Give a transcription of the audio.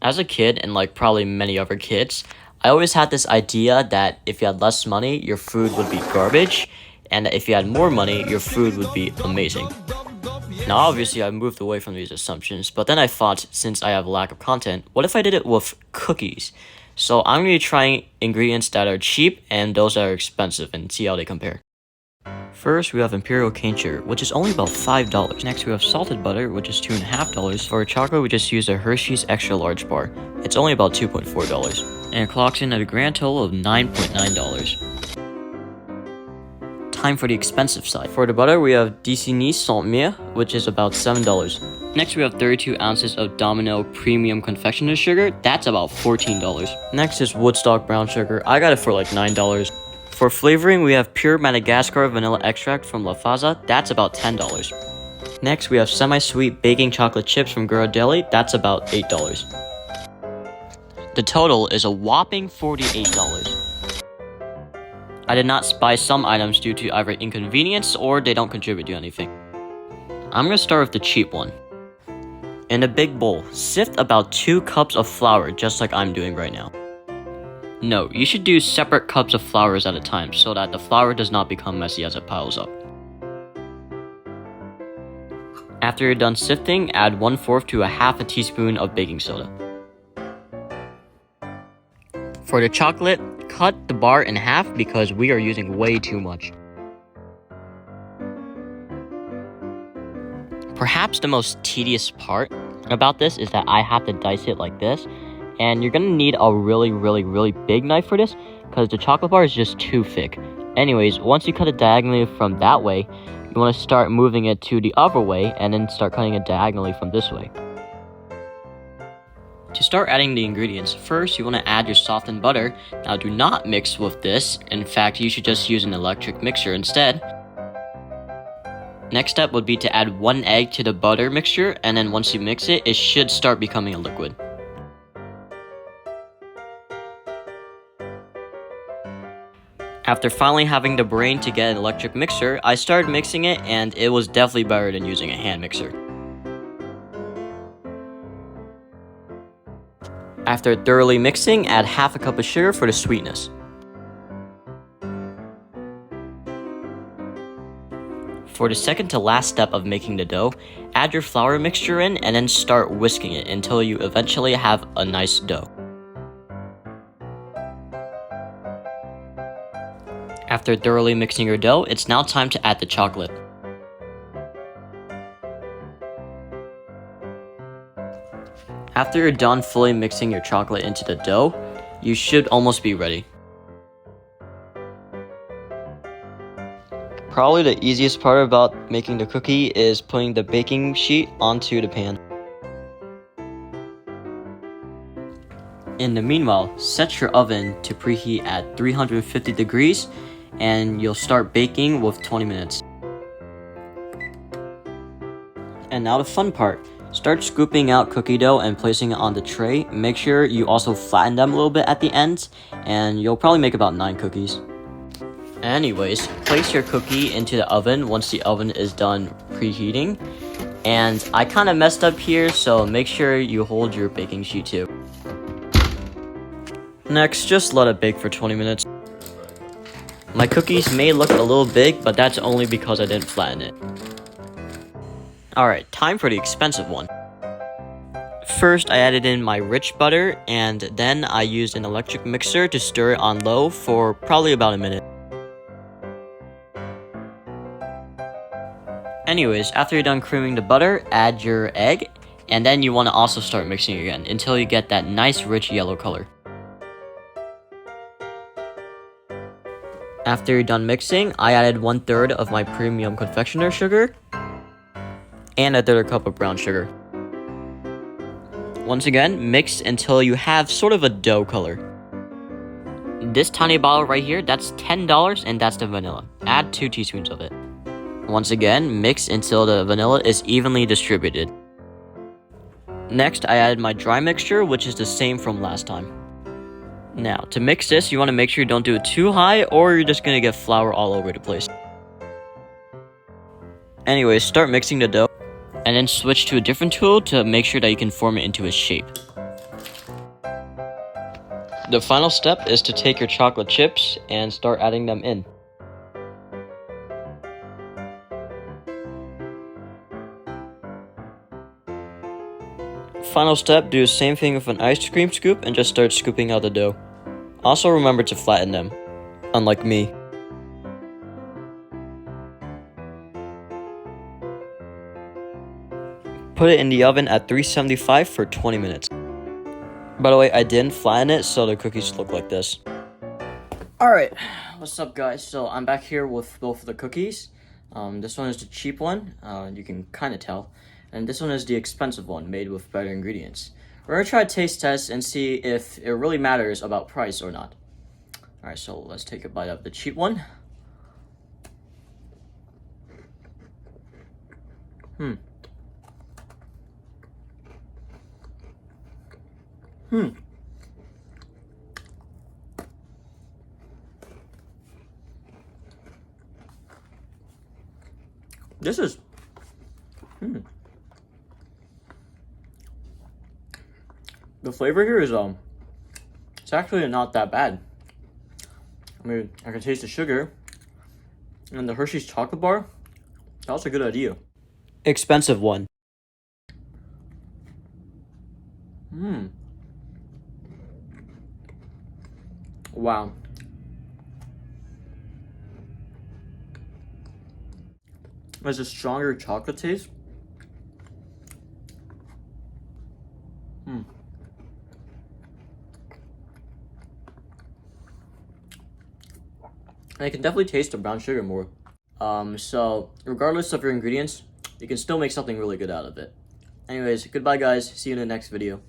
As a kid, and like probably many other kids, I always had this idea that if you had less money, your food would be garbage, and that if you had more money, your food would be amazing. Now, obviously, I moved away from these assumptions, but then I thought, since I have a lack of content, what if I did it with cookies? So I'm going to be trying ingredients that are cheap and those that are expensive and see how they compare. First, we have Imperial cane sugar, which is only about $5. Next, we have salted butter, which is $2.50. For chocolate, we just used a Hershey's extra large bar. It's only about $2.4. And it clocks in at a grand total of $9.9. Time for the expensive side. For the butter, we have didnt sans miel, which is about $7. Next, we have 32 ounces of Domino premium confectioner's sugar. That's about $14. Next is Woodstock brown sugar. I got it for like $9. For flavoring, we have pure Madagascar vanilla extract from La Faza. That's about $10. Next, we have semi-sweet baking chocolate chips from Ghirardelli. That's about $8. The total is a whopping $48. I did not buy some items due to either inconvenience or they don't contribute to anything. I'm going to start with the cheap one. In a big bowl, sift about 2 cups of flour, just like I'm doing right now. No, you should do separate cups of flours at a time so that the flour does not become messy as it piles up. After you're done sifting, add 1/4 to a half a teaspoon of baking soda. For the chocolate, cut the bar in half because we are using way too much. Perhaps the most tedious part about this is that I have to dice it like this, and you're gonna need a really big knife for this because the chocolate bar is just too thick. Anyways, once you cut it diagonally from that way, you want to start moving it to the other way and then start cutting it diagonally from this way. To start adding the ingredients, first you want to add your softened butter. Now do not mix with this. In fact, you should just use an electric mixer instead. Next step would be to add 1 egg to the butter mixture, and then once you mix it, it should start becoming a liquid. After finally having the brain to get an electric mixer, I started mixing it and it was definitely better than using a hand mixer. After thoroughly mixing, add half a cup of sugar for the sweetness. For the second to last step of making the dough, add your flour mixture in and then start whisking it until you eventually have a nice dough. After thoroughly mixing your dough, it's now time to add the chocolate. After you're done fully mixing your chocolate into the dough, you should almost be ready. Probably the easiest part about making the cookie is putting the baking sheet onto the pan. In the meanwhile, set your oven to preheat at 350 degrees and you'll start baking with 20 minutes. And now the fun part. Start scooping out cookie dough and placing it on the tray. Make sure you also flatten them a little bit at the ends, and you'll probably make about 9 cookies. Anyways, place your cookie into the oven once the oven is done preheating. And I kind of messed up here, so make sure you hold your baking sheet too. Next, just let it bake for 20 minutes. My cookies may look a little big, but that's only because I didn't flatten it. Alright, time for the expensive one. First, I added in my rich butter, and then I used an electric mixer to stir it on low for probably about a minute. Anyways, after you're done creaming the butter, add your egg, and then you want to also start mixing again until you get that nice rich yellow color. After you're done mixing, I added 1/3 of my premium confectioner sugar and a 1/3 cup of brown sugar. Once again, mix until you have sort of a dough color. This tiny bottle right here, that's $10 and that's the vanilla. Add 2 teaspoons of it. Once again, mix until the vanilla is evenly distributed. Next, I added my dry mixture, which is the same from last time. Now, to mix this, you want to make sure you don't do it too high or you're just going to get flour all over the place. Anyways, start mixing the dough and then switch to a different tool to make sure that you can form it into a shape. The final step is to take your chocolate chips and start adding them in. Final step, do the same thing with an ice cream scoop and just start scooping out the dough. Also remember to flatten them, unlike me. Put it in the oven at 375 for 20 minutes. By the way, I didn't flatten it, so the cookies look like this. Alright, what's up guys? So I'm back here with both of the cookies. This one is the cheap one, you can kind of tell. And this one is the expensive one, made with better ingredients. We're gonna try a taste test and see if it really matters about price or not. Alright, so let's take a bite of the cheap one. This is the flavor here is it's actually not that bad. I mean, I can taste the sugar and the Hershey's chocolate bar. That was a good idea. Expensive one. Wow. There's a stronger chocolate taste. And I can definitely taste the brown sugar more. So regardless of your ingredients, you can still make something really good out of it. Anyways, goodbye guys. See you in the next video.